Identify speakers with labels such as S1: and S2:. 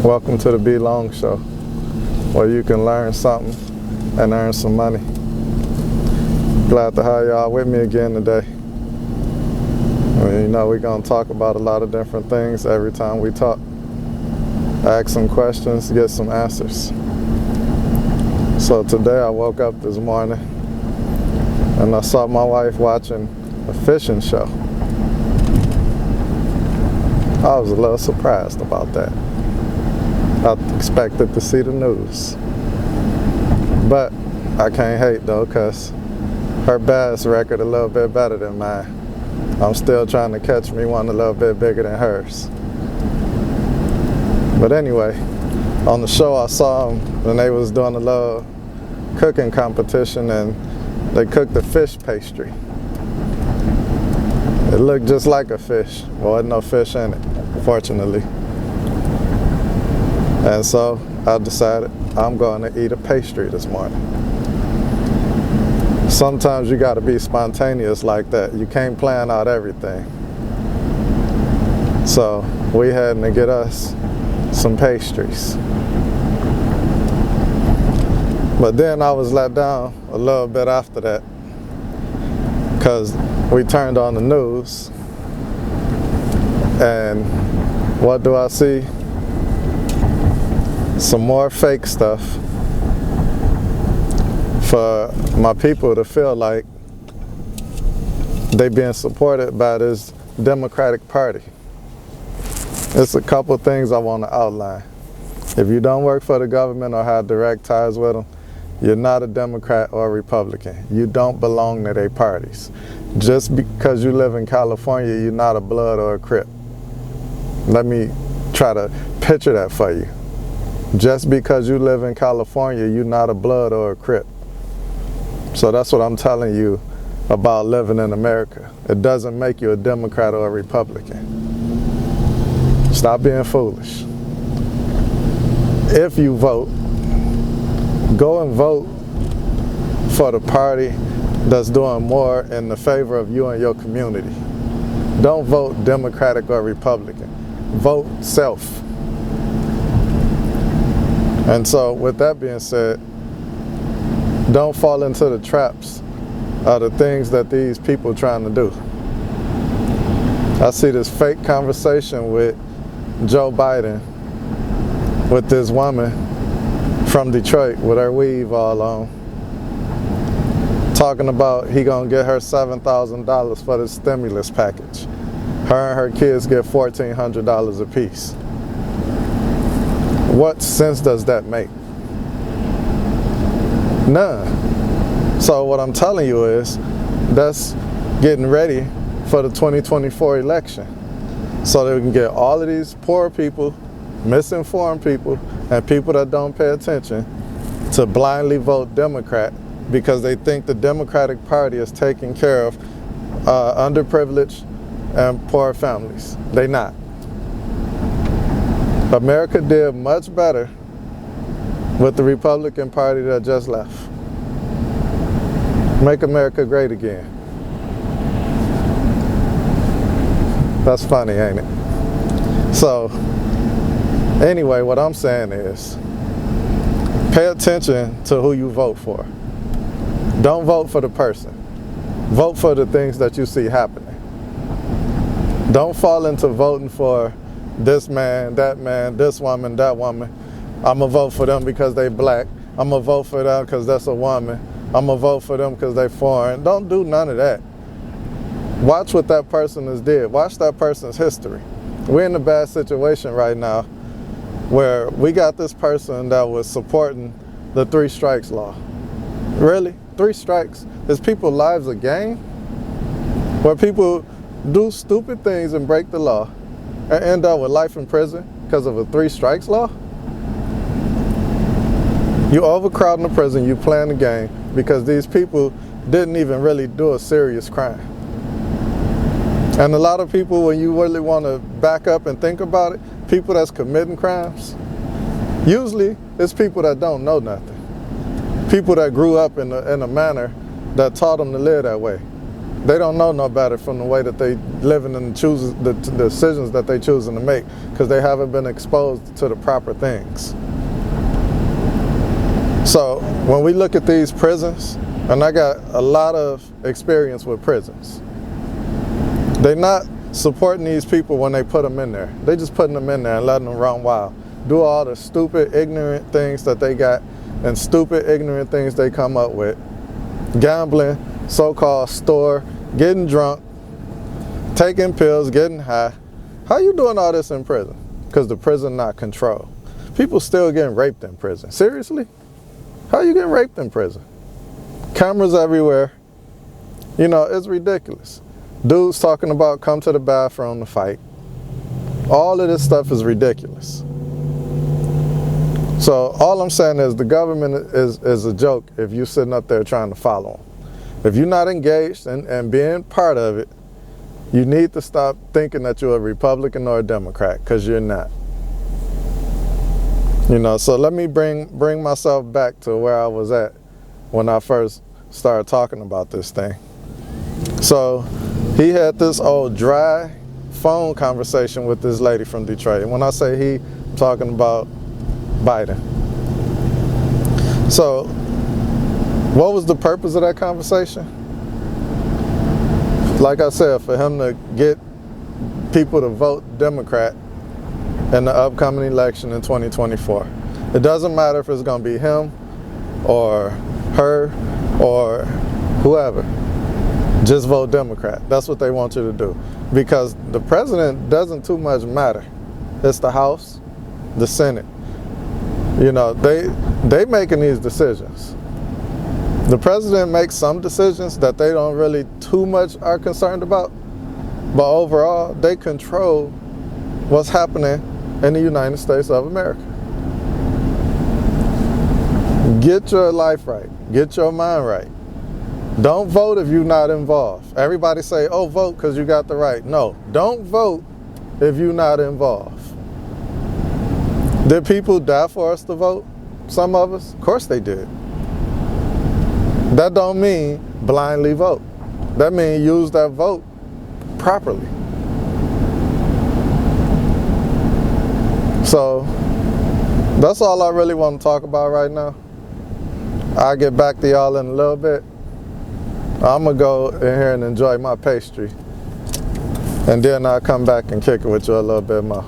S1: Welcome to the blongshow, where you can learn something and earn some money. Glad to have y'all with me again today. We're going to talk about a lot of different things every time we talk. Ask some questions, get some answers. So today I woke up this morning and I saw my wife watching a fishing show. I was a little surprised about that. I expected to see the news. But I can't hate though, because her bass record a little bit better than mine. I'm still trying to catch me one a little bit bigger than hers. But anyway, on the show I saw them when they was doing a little cooking competition and they cooked a fish pastry. It looked just like a fish. Well, wasn't no fish in it, fortunately. And so I decided I'm going to eat a pastry this morning. Sometimes you got to be spontaneous like that. You can't plan out everything. So we had to get us some pastries. But then I was let down a little bit after that, because we turned on the news and what do I see? Some more fake stuff for my people to feel like they being supported by this Democratic Party. It's a couple things I want to outline. If you don't work for the government or have direct ties with them, you're not a Democrat or a Republican. You don't belong to their parties. Just because you live in California, you're not a Blood or a Crip. Let me try to picture that for you. Just because you live in California, you're not a Blood or a Crip. So that's what I'm telling you about living in America. It doesn't make you a Democrat or a Republican. Stop being foolish. If you vote, go and vote for the party that's doing more in the favor of you and your community. Don't vote Democratic or Republican. Vote self. And so with that being said, don't fall into the traps of the things that these people trying to do. I see this fake conversation with Joe Biden with this woman from Detroit with her weave all on, talking about he gonna get her $7,000 for the stimulus package. Her and her kids get $1,400 apiece. What sense does that make? None. So what I'm telling you is that's getting ready for the 2024 election, so that we can get all of these poor people, misinformed people, and people that don't pay attention to blindly vote Democrat because they think the Democratic Party is taking care of underprivileged and poor families. They not. America did much better with the Republican Party that just left. Make America great again. That's funny, ain't it? So, anyway, what I'm saying is, pay attention to who you vote for. Don't vote for the person. Vote for the things that you see happening. Don't fall into voting for this man, this woman, that woman. I'm going to vote for them because they black. I'm going to vote for them because that's a woman. I'm going to vote for them because they foreign. Don't do none of that. Watch what that person has did. Watch that person's history. We're in a bad situation right now where we got this person that was supporting the 3 strikes law. Really? 3 strikes? Is people's lives a game? Where people do stupid things and break the law and end up with life in prison because of a 3 strikes law? You overcrowding the prison, you playing the game because these people didn't even really do a serious crime. And a lot of people, when you really want to back up and think about it, people that's committing crimes, usually it's people that don't know nothing. People that grew up in a manner that taught them to live that way. they don't know no better from the way that they living and choose the decisions that they choosing to make, because they haven't been exposed to the proper things. So when we look at these prisons, and I got a lot of experience with prisons, they're not supporting these people when they put them in there. They just putting them in there and letting them run wild, do all the stupid, ignorant things that they got and stupid, ignorant things they come up with. Gambling, so-called store, getting drunk, taking pills, getting high. How you doing all this in prison? Because the prison not controlled. People still getting raped in prison. Seriously? How you getting raped in prison? Cameras everywhere. You know, it's ridiculous. Dudes talking about come to the bathroom to fight. All of this stuff is ridiculous. So all I'm saying is the government is a joke if you're sitting up there trying to follow them. If you're not engaged and being part of it, you need to stop thinking that you're a Republican or a Democrat, because you're not. You know, so let me bring myself back to where I was at when I first started talking about this thing. So he had this old dry phone conversation with this lady from Detroit. And when I say he, I'm talking about Biden. So what was the purpose of that conversation? Like I said, for him to get people to vote Democrat in the upcoming election in 2024. It doesn't matter if it's going to be him or her or whoever. Just vote Democrat. That's what they want you to do. Because the president doesn't too much matter. It's the House, the Senate. You know, they making these decisions. The president makes some decisions that they don't really too much are concerned about. But overall, they control what's happening in the United States of America. Get your life right. Get your mind right. Don't vote if you're not involved. Everybody say, oh, vote because you got the right. No, don't vote if you're not involved. Did people die for us to vote? Some of us? Of course they did. That don't mean blindly vote. That means use that vote properly. So that's all I really want to talk about right now. I'll get back to y'all in a little bit. I'm going to go in here and enjoy my pastry. And then I'll come back and kick it with you a little bit more.